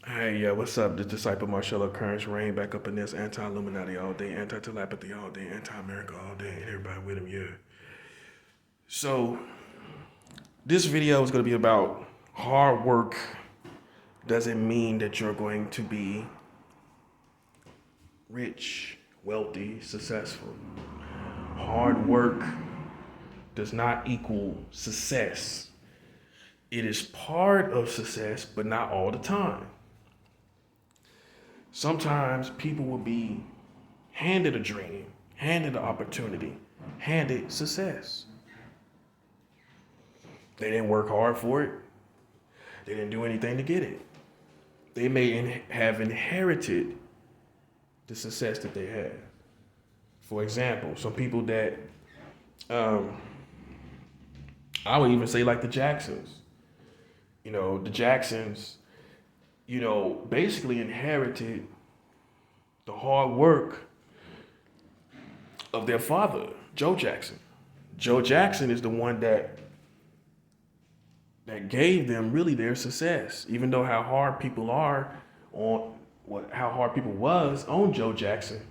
Hey, yeah, what's up? The disciple Marcelo Currents reign back up in this anti-Illuminati all day, anti-telepathy all day, anti-America all day, and everybody with him, yeah. So, this video is going to be about hard work doesn't mean that you're going to be rich, wealthy, successful. Hard work does not equal success. It is part of success, but not all the time. Sometimes people will be handed a dream, handed an opportunity, handed success. They didn't work hard for it. They didn't do anything to get it. They may have inherited the success that they had. For example, some people that um, I would even say like the Jacksons. The Jacksons, basically inherited the hard work of their father, Joe Jackson. Joe Jackson is the one that gave them really their success. Even though how hard people are on how hard people was on Joe Jackson.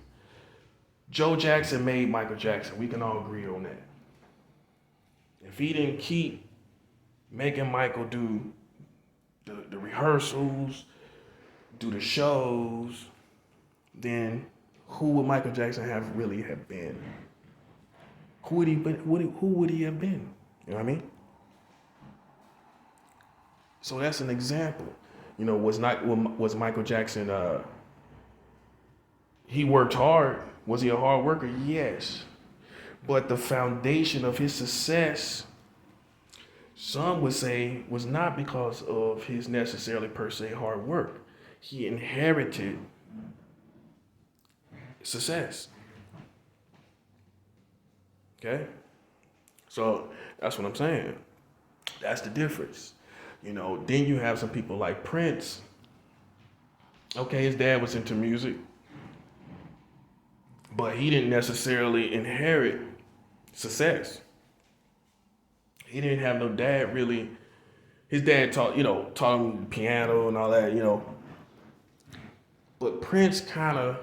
Joe Jackson made Michael Jackson. We can all agree on that. If he didn't keep making Michael do the rehearsals, do the shows, then who would Michael Jackson have been? Who would he been? Who would he have been? You know what I mean? So that's an example. Was Michael Jackson? He worked hard. Was he a hard worker? Yes. But the foundation of his success, some would say, was not because of his necessarily per se hard work. He inherited success. Okay? So that's what I'm saying. That's the difference. Then you have some people like Prince. Okay, his dad was into music, but he didn't necessarily inherit success. He didn't have no dad really. His dad taught him piano and all that. But Prince kind of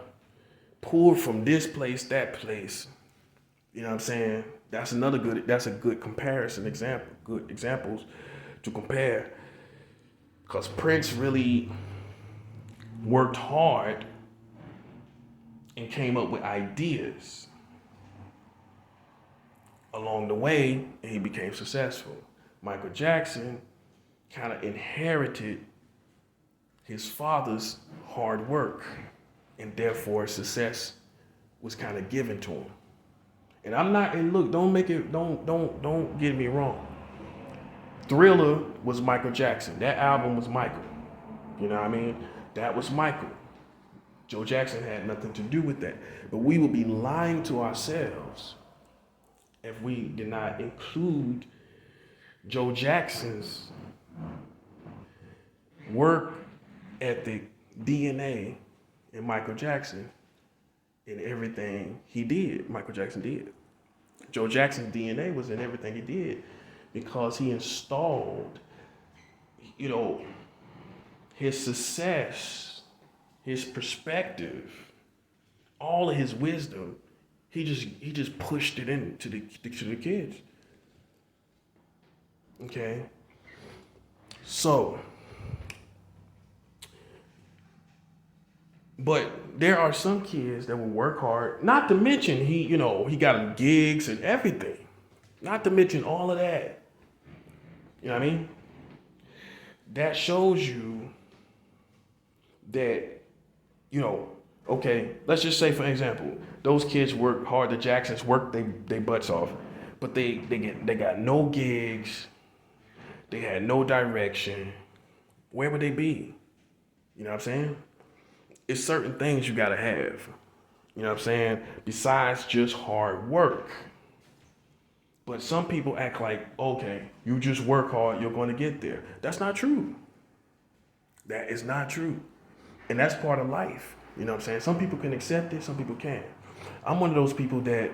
pulled from this place, that place. You know what I'm saying? That's a good comparison example, good examples to compare. Because Prince really worked hard and came up with ideas along the way, and he became successful. Michael Jackson kind of inherited his father's hard work, and therefore success was kind of given to him. And look, don't get me wrong. Thriller was Michael Jackson. That album was Michael. You know what I mean? That was Michael. Joe Jackson had nothing to do with that. But we would be lying to ourselves if we did not include Joe Jackson's work ethic, DNA, in Michael Jackson in everything he did. Michael Jackson did. Joe Jackson's DNA was in everything he did because he installed, his success, his perspective, all of his wisdom. He just pushed it into the kids. Okay. So, but there are some kids that will work hard. Not to mention he got him gigs and everything. Not to mention all of that. You know what I mean? That shows you that, okay, let's just say for example, those kids work hard, the Jacksons work they butts off, but they got no gigs, they had no direction. Where would they be? You know what I'm saying? It's certain things you gotta have. You know what I'm saying? Besides just hard work. But some people act like, okay, you just work hard, you're going to get there. That's not true. That is not true. And that's part of life. You know what I'm saying? Some people can accept it, some people can't. I'm one of those people that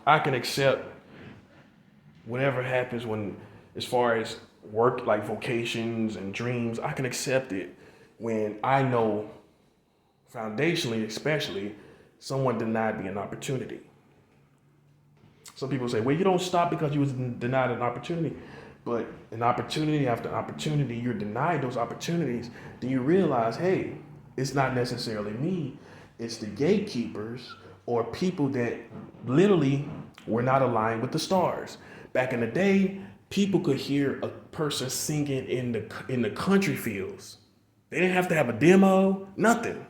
I can accept whatever happens when, as far as work, like vocations and dreams, I can accept it when I know foundationally, especially, someone denied me an opportunity. Some people say, well, you don't stop because you was denied an opportunity. But an opportunity after opportunity, you're denied those opportunities. Then you realize, hey, it's not necessarily me. It's the gatekeepers or people that literally were not aligned with the stars. Back in the day, people could hear a person singing in the country fields. They didn't have to have a demo, nothing.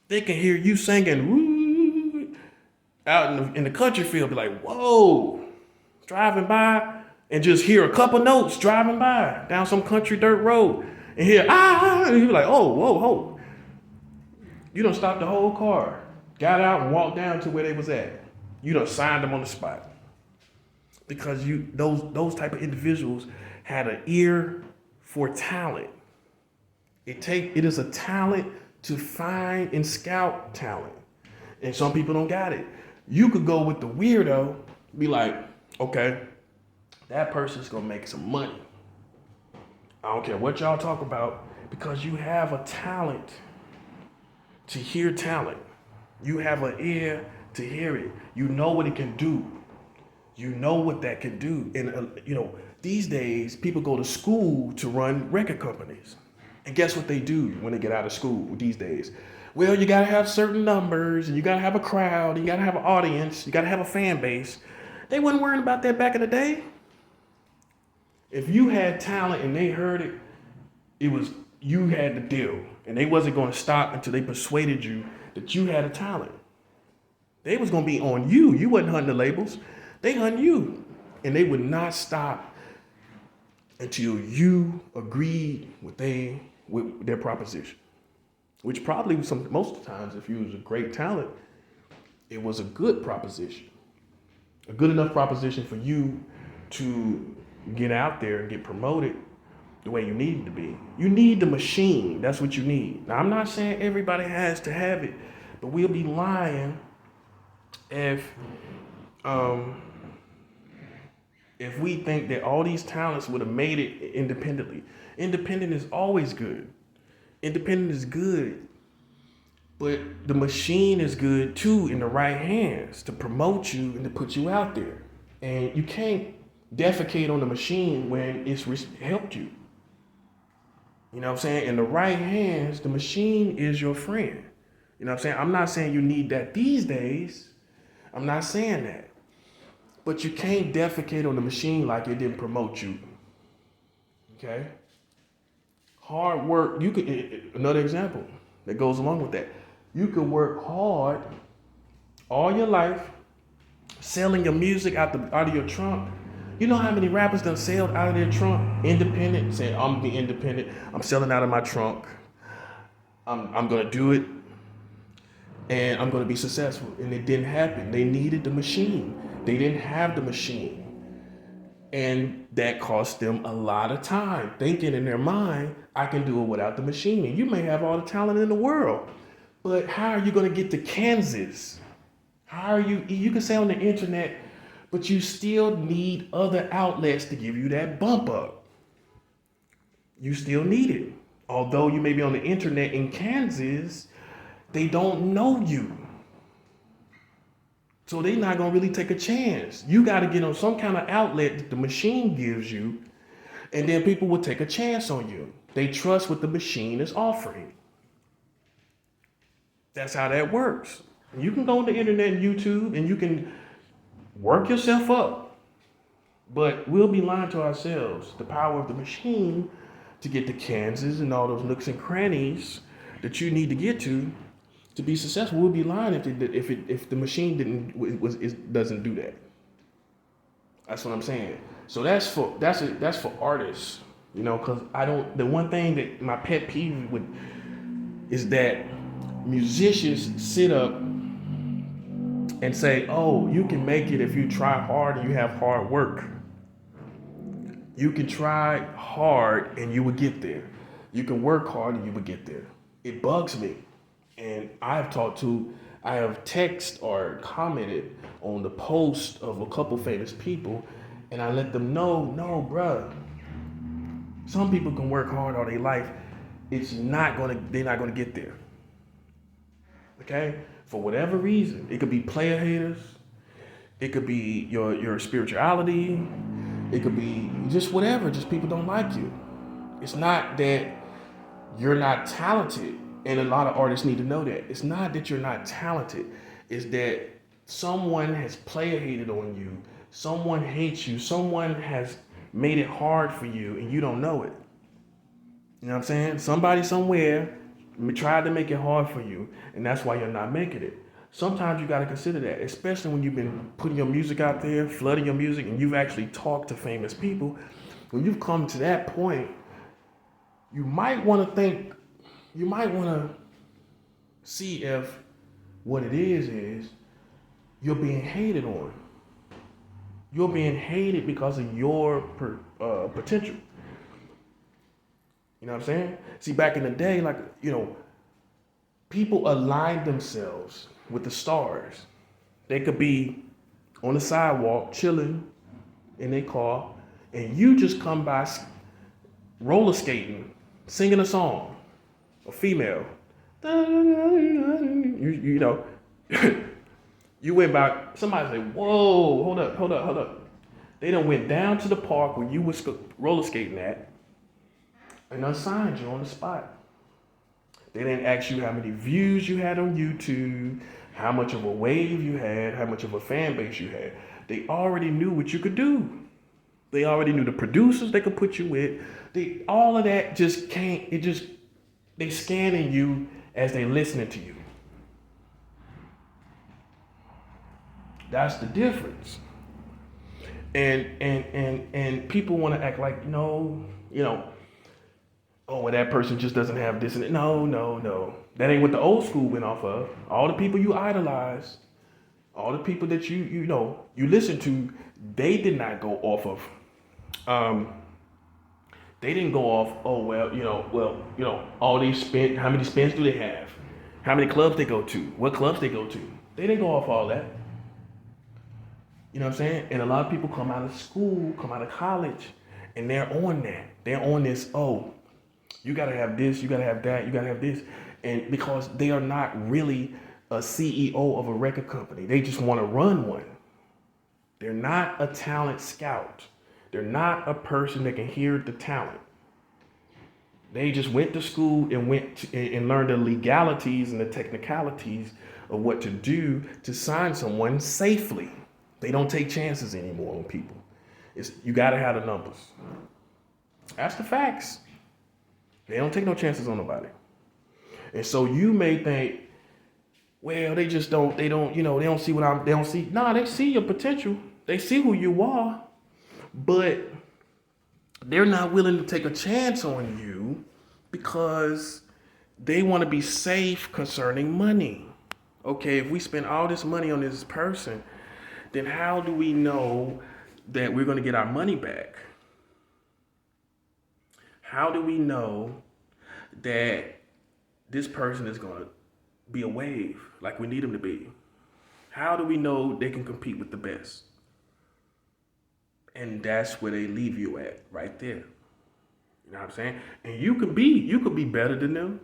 They can hear you singing woo, out in the country field, be like, whoa, driving by and just hear a couple notes driving by down some country dirt road and hear, and you're like, oh, whoa, whoa. You done stopped the whole car, got out and walked down to where they was at. You done signed them on the spot. Because those type of individuals had an ear for talent. It is a talent to find and scout talent. And some people don't got it. You could go with the weirdo, be like, okay, that person's gonna make some money. I don't care what y'all talk about, because you have a talent to hear talent. You have an ear to hear it. You know what it can do. You know what that can do. And these days, people go to school to run record companies. And guess what they do when they get out of school these days? Well, you gotta have certain numbers, and you gotta have a crowd, and you gotta have an audience, you gotta have a fan base. They wasn't worrying about that back in the day. If you had talent and they heard it, it was you had the deal. And they wasn't gonna stop until they persuaded you that you had a talent. They was gonna be on you. You wasn't hunting the labels. They hunt you. And they would not stop until you agreed with their proposition. Which probably most of the times, if you was a great talent, it was a good proposition. A good enough proposition for you to get out there and get promoted the way you need to be. You need the machine. That's what you need. Now, I'm not saying everybody has to have it, but we'll be lying if we think that all these talents would have made it independently. Independent is always good. Independent is good, but the machine is good too in the right hands to promote you and to put you out there. And you can't defecate on the machine when it's helped you. You know what I'm saying? In the right hands, the machine is your friend. You know what I'm saying? I'm not saying you need that these days. I'm not saying that. But you can't defecate on the machine like it didn't promote you. Okay? Hard work, another example that goes along with that. You could work hard all your life, selling your music out of your trunk. You know how many rappers done sold out of their trunk, independent, saying, I'm gonna be independent, I'm selling out of my trunk, I'm gonna do it, and I'm gonna be successful. And it didn't happen. They needed the machine. They didn't have the machine. And that cost them a lot of time, thinking in their mind, I can do it without the machine. And you may have all the talent in the world, but how are you gonna get to Kansas? How are you can say on the internet, but you still need other outlets to give you that bump up. You still need it. Although you may be on the internet in Kansas, they don't know you. So they're not gonna really take a chance. You gotta get on some kind of outlet that the machine gives you, and then people will take a chance on you. They trust what the machine is offering. That's how that works. You can go on the internet and YouTube and you can work yourself up, but we'll be lying to ourselves. The power of the machine to get to Kansas and all those nooks and crannies that you need to get to be successful, we'll be lying if the machine doesn't do that. That's what I'm saying. So that's for artists, because the one thing that my pet peeve is that musicians sit up and say, oh, you can make it if you try hard and you have hard work. You can try hard and you will get there. You can work hard and you will get there. It bugs me. And I have texted or commented on the post of a couple famous people, and I let them know, no, bruh. Some people can work hard all their life they're not gonna get there. Okay? For whatever reason. It could be player haters, it could be your spirituality, it could be just whatever, just people don't like you. It's not that you're not talented, and a lot of artists need to know that. It's not that you're not talented, it's that someone has player hated on you, someone hates you, someone has made it hard for you, and you don't know it. You know what I'm saying? Somebody somewhere tried to make it hard for you, and that's why you're not making it. Sometimes you got to consider that, especially when you've been putting your music out there, flooding your music, and you've actually talked to famous people. When you've come to that point, you might want to see if what it is you're being hated on. You're being hated because of your potential. You know what I'm saying? See, back in the day, people aligned themselves with the stars. They could be on the sidewalk chilling in their car, and you just come by roller skating, singing a song, a female. You know, you went by, somebody said, whoa, hold up. They done went down to the park where you was roller skating at and unsigned you on the spot. They didn't ask you how many views you had on YouTube, how much of a wave you had, how much of a fan base you had. They already knew what you could do. They already knew the producers they could put you with. All of that just can't, they scanning you as they listening to you. That's the difference. And people want to act like, no, oh, well, that person just doesn't have this and that. No. That ain't what the old school went off of. All the people you idolize, all the people that you listen to, they did not go off of. They didn't go off. Oh all they spent. How many spins do they have? How many clubs they go to? What clubs they go to? They didn't go off all that. You know what I'm saying? And a lot of people come out of school, come out of college, and they're on that. They're on this. Oh, you gotta have this. You gotta have that. You gotta have this. And because they are not really a CEO of a record company, they just want to run one. They're not a talent scout. They're not a person that can hear the talent. They just went to school and learned the legalities and the technicalities of what to do to sign someone safely. They don't take chances anymore on people. You got to have the numbers. That's the facts. They don't take no chances on nobody. And so you may think, well, they don't see they don't see. Nah, they see your potential. They see who you are, but they're not willing to take a chance on you because they want to be safe concerning money. Okay, if we spend all this money on this person, then how do we know that we're going to get our money back? How do we know that this person is going to be a wave like we need them to be? How do we know they can compete with the best? And that's where they leave you at, right there. You know what I'm saying? And you could be better than them.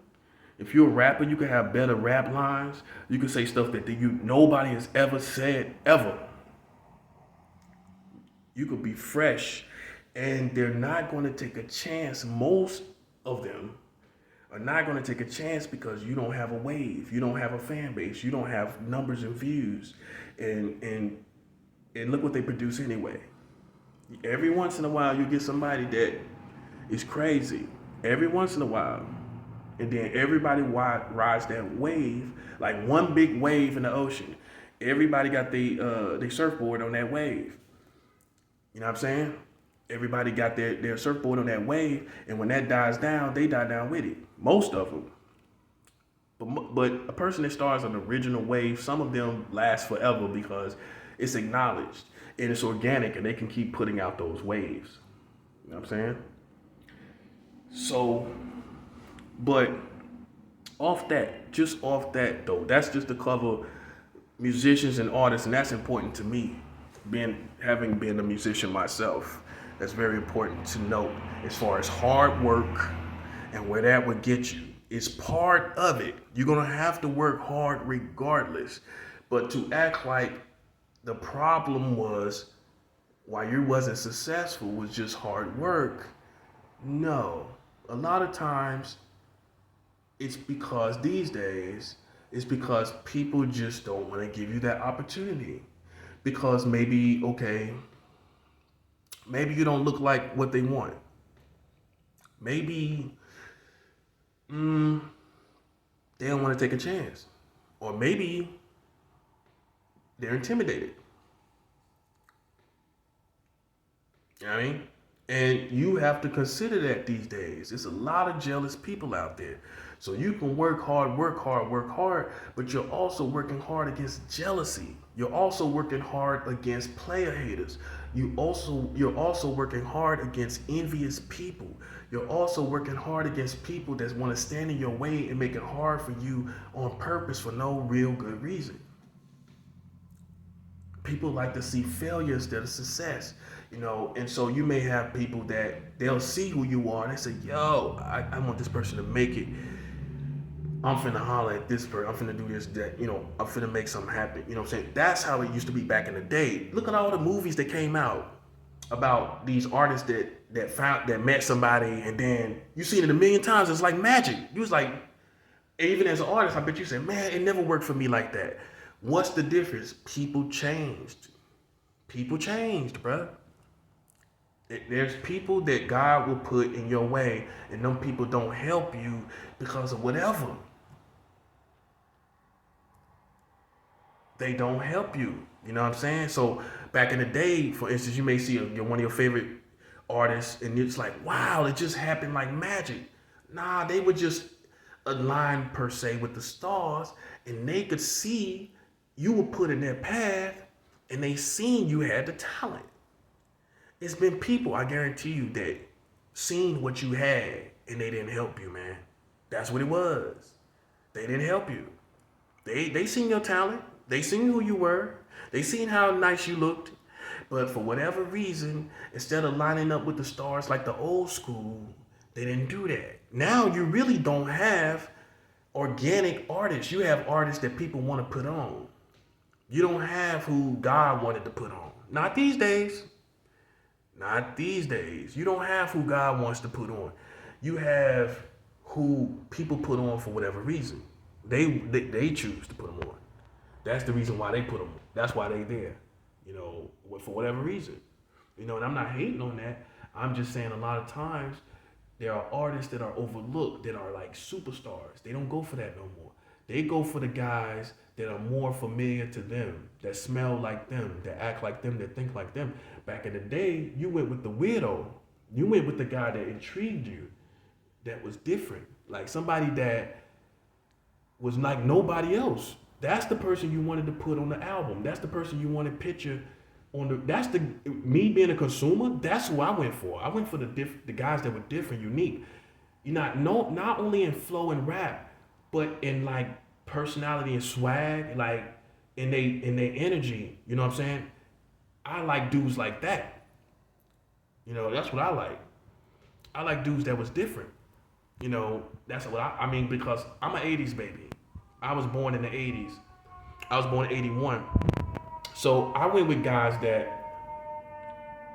If you're a rapper, you could have better rap lines. You could say stuff that nobody has ever said, ever. You could be fresh, and they're not going to take a chance. Most of them are not going to take a chance because you don't have a wave, you don't have a fan base, you don't have numbers and views, and look what they produce anyway. Every once in a while, you get somebody that is crazy. Every once in a while, and then everybody rides that wave like one big wave in the ocean. Everybody got their surfboard on that wave. You know what I'm saying? Everybody got their surfboard on that wave, and when that dies down, they die down with it. Most of them. But a person that starts an original wave, some of them last forever because it's acknowledged and it's organic, and they can keep putting out those waves. You know what I'm saying? So, but just off that though, that's just to cover musicians and artists, and that's important to me. Having been a musician myself, that's very important to note as far as hard work and where that would get you. It's part of it. You're gonna have to work hard regardless. But to act like the problem was why you wasn't successful was just hard work. No. A lot of times it's because these days it's because people just don't want to give you that opportunity. Because maybe, okay, maybe you don't look like what they want. Maybe they don't want to take a chance. Or maybe they're intimidated. You know what I mean? And you have to consider that these days. There's a lot of jealous people out there. So you can work hard, but you're also working hard against jealousy. You're also working hard against player haters. You're also working hard against envious people. You're also working hard against people that want to stand in your way and make it hard for you on purpose for no real good reason. People like to see failure instead of success, and so you may have people that they'll see who you are and they say, yo, I want this person to make it. I'm finna holler at this person. I'm finna do this, that, I'm finna make something happen. You know what I'm saying? That's how it used to be back in the day. Look at all the movies that came out about these artists that met somebody, and then you seen it a million times. It's like magic. You was like, even as an artist, I bet you said, man, it never worked for me like that. What's the difference? People changed. People changed, bruh. There's people that God will put in your way, and them people don't help you because of whatever. They don't help you. You know what I'm saying? So back in the day, for instance, you may see one of your favorite artists, and it's like, wow, it just happened like magic. Nah, they were just aligned per se with the stars, and they could see you were put in their path, and they seen you had the talent. It's been people, I guarantee you, that seen what you had and they didn't help you, man. That's what it was. They didn't help you. They seen your talent. They seen who you were. They seen how nice you looked. But for whatever reason, instead of lining up with the stars like the old school, they didn't do that. Now you really don't have organic artists. You have artists that people want to put on. You don't have who God wanted to put on. Not these days. Not these days. You don't have who God wants to put on. You have who people put on for whatever reason. They choose to put them on. That's the reason why they put them on. That's why they there. For whatever reason. And I'm not hating on that. I'm just saying a lot of times there are artists that are overlooked, that are like superstars. They don't go for that no more. They go for the guys that are more familiar to them, that smell like them, that act like them, that think like them. Back in the day, you went with the weirdo. You went with the guy that intrigued you, that was different. Like somebody that was like nobody else. That's the person you wanted to put on the album. That's the person you wanted to picture on the. Me being a consumer. That's who I went for. I went for the guys that were different, unique. Not only in flow and rap, but in like personality and swag, like in their energy. You know what I'm saying? I like dudes like that. That's what I like. I like dudes that was different. That's what I mean, because I'm an 80s baby. I was born in the 80s. I was born in 81. So I went with guys that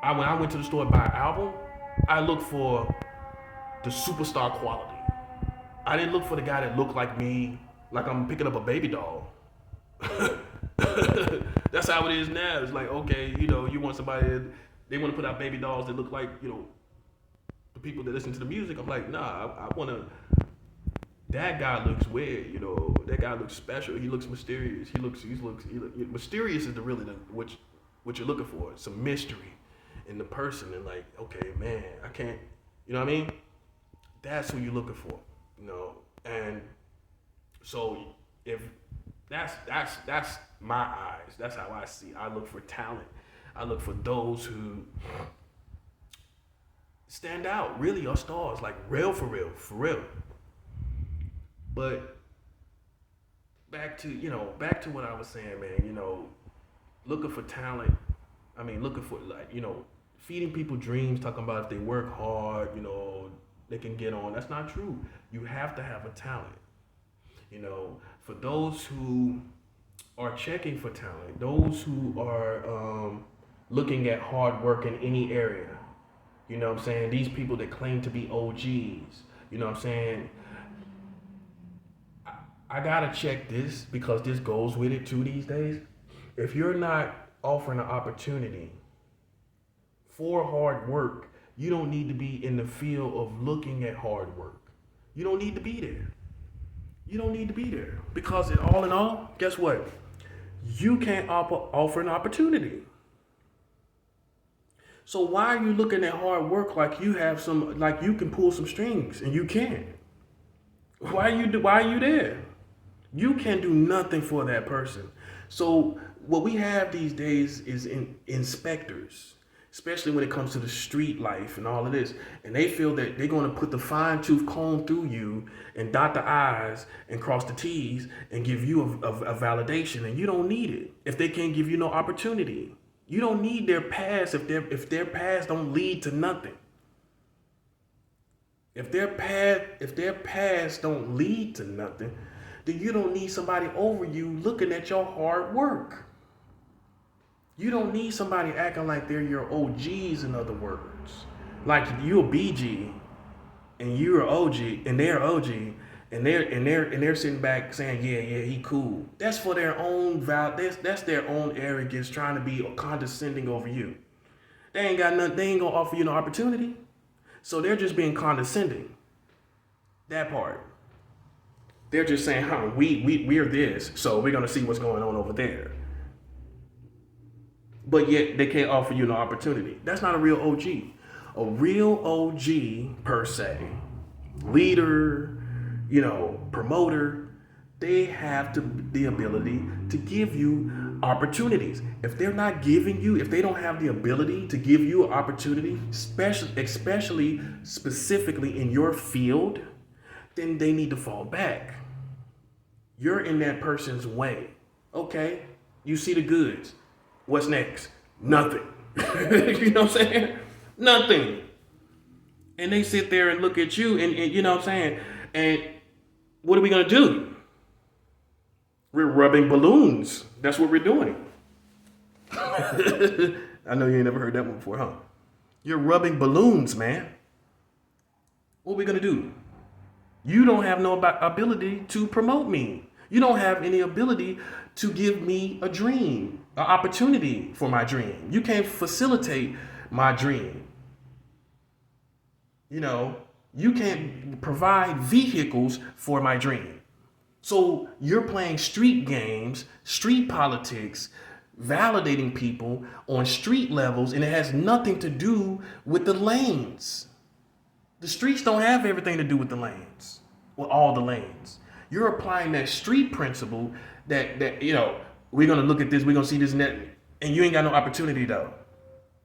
when I went to the store to buy an album, I looked for the superstar quality. I didn't look for the guy that looked like me, like I'm picking up a baby doll. That's how it is now. It's like, okay, you want somebody that they want to put out baby dolls that look like, the people that listen to the music. I'm like, nah, I want to. That guy looks weird, That guy looks special. He looks mysterious. He looks mysterious is what you're looking for. Some mystery in the person, and like, okay, man, I can't. You know what I mean? That's who you're looking for, And so if that's my eyes. That's how I see. I look for talent. I look for those who stand out, really are stars, like real for real. But back to what I was saying, man, looking for talent. I mean, looking for feeding people dreams, talking about if they work hard, they can get on. That's not true. You have to have a talent. You know, for those who are checking for talent, those who are looking at hard work in any area, you know what I'm saying? These people that claim to be OGs, you know what I'm saying? I gotta check this because this goes with it too these days. If you're not offering an opportunity for hard work, you don't need to be in the field of looking at hard work. You don't need to be there. You don't need to be there because all in all, guess what? You can't offer an opportunity. So why are you looking at hard work like you have some, like you can pull some strings and you can't? Why are you there? You can't do nothing for that person. So what we have these days is inspectors, especially when it comes to the street life and all of this. And they feel that they're going to put the fine tooth comb through you and dot the I's and cross the T's and give you a validation. And you don't need it if they can't give you no opportunity. You don't need their past if their past don't lead to nothing. If their past don't lead to nothing, then you don't need somebody over you looking at your hard work. You don't need somebody acting like they're your OGs, in other words. Like you're a BG and you're an OG and they're OG and they're sitting back saying, yeah, he cool. That's for their own that's their own arrogance trying to be condescending over you. They ain't got nothing, they ain't gonna offer you no opportunity. So they're just being condescending. That part. They're just saying, we're this, so we're gonna see what's going on over there. But yet they can't offer you no opportunity. That's not a real OG. A real OG per se, leader, promoter, they have the ability to give you opportunities. If they're not giving you, if they don't have the ability to give you an opportunity, especially specifically in your field, then they need to fall back. You're in that person's way. Okay, you see the goods. What's next? Nothing. You know what I'm saying? Nothing. And they sit there and look at you and you know what I'm saying? And what are we going to do? We're rubbing balloons. That's what we're doing. I know you ain't never heard that one before, huh? You're rubbing balloons, man. What are we going to do? You don't have no ability to promote me. You don't have any ability to give me a dream, an opportunity for my dream. You can't facilitate my dream. You can't provide vehicles for my dream. So you're playing street games, street politics, validating people on street levels, and it has nothing to do with the lanes. The streets don't have everything to do with the lanes, with all the lanes. You're applying that street principle that we're going to look at this, we're going to see this and that, and you ain't got no opportunity though.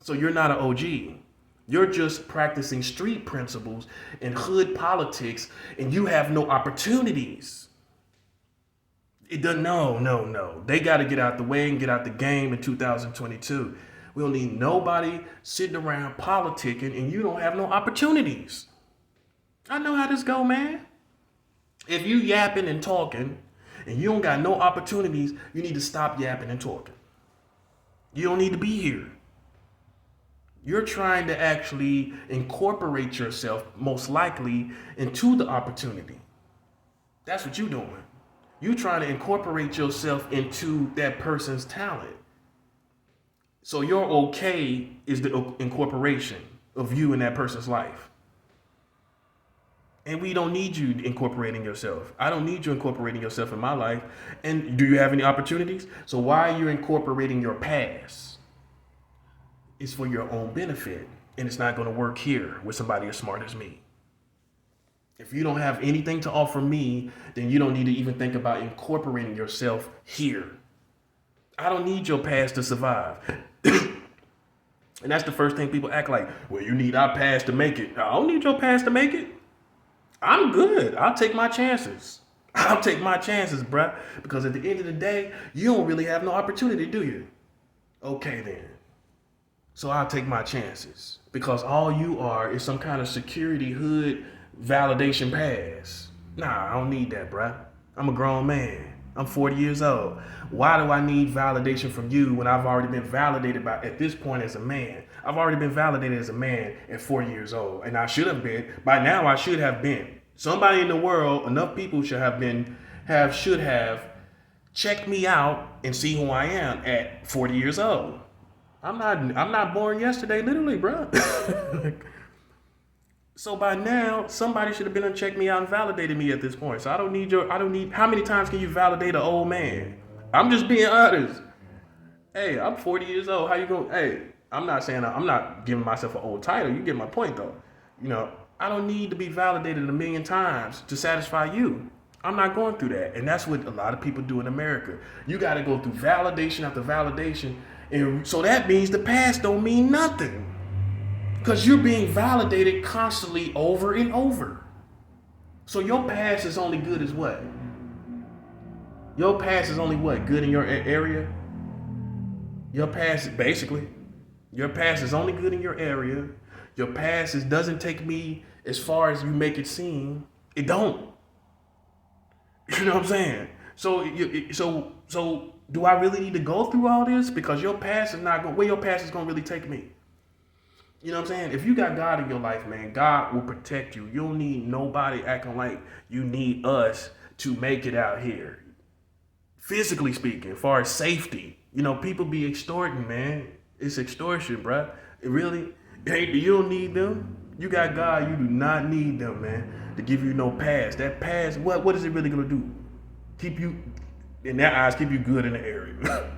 So you're not an OG. You're just practicing street principles and hood politics, and you have no opportunities. It doesn't, no. They got to get out the way and get out the game in 2022. We don't need nobody sitting around politicking and you don't have no opportunities. I know how this go, man. If you yapping and talking and you don't got no opportunities, you need to stop yapping and talking. You don't need to be here. You're trying to actually incorporate yourself, most likely, into the opportunity. That's what you're doing. You're trying to incorporate yourself into that person's talent. So your okay is the incorporation of you in that person's life. And we don't need you incorporating yourself. I don't need you incorporating yourself in my life. And do you have any opportunities? So why are you incorporating your past? It's for your own benefit. And it's not going to work here with somebody as smart as me. If you don't have anything to offer me, then you don't need to even think about incorporating yourself here. I don't need your past to survive. And that's the first thing people act like, well, you need our past to make it. I don't need your past to make it. I'm good. I'll take my chances. I'll take my chances, bruh. Because at the end of the day, you don't really have no opportunity, do you? Okay, then. So I'll take my chances. Because all you are is some kind of security hood validation pass. Nah, I don't need that, bruh. I'm a grown man. I'm 40 years old. Why do I need validation from you when I've already been validated by at this point as a man? I've already been validated as a man at 40 years old, and I should have been. By now, I should have been. Somebody in the world, enough people should have checked me out and see who I am at 40 years old. I'm not born yesterday, literally, bro. So by now, somebody should have been and checked me out and validated me at this point. So I don't need, how many times can you validate an old man? I'm just being honest. Hey, I'm 40 years old. How you going? Hey, I'm not giving myself an old title. You get my point though. You know, I don't need to be validated a million times to satisfy you. I'm not going through that. And that's what a lot of people do in America. You got to go through validation after validation. And so that means the past don't mean nothing. Because you're being validated constantly over and over. So your past is only good as what? Your past is only what? Good in your area? Your past is only good in your area. Your past doesn't take me as far as you make it seem. It don't. You know what I'm saying? So do I really need to go through all this? Because your past is not going, where your past is going to really take me. You know what I'm saying? If you got God in your life, man, God will protect you. You don't need nobody acting like you need us to make it out here. Physically speaking, as far as safety, you know, people be extorting, man. It's extortion, bruh. It really, hey, you don't need them. You got God, you do not need them, man, to give you no pass. That pass, what is it really gonna do? Keep you, in their eyes, keep you good in the area.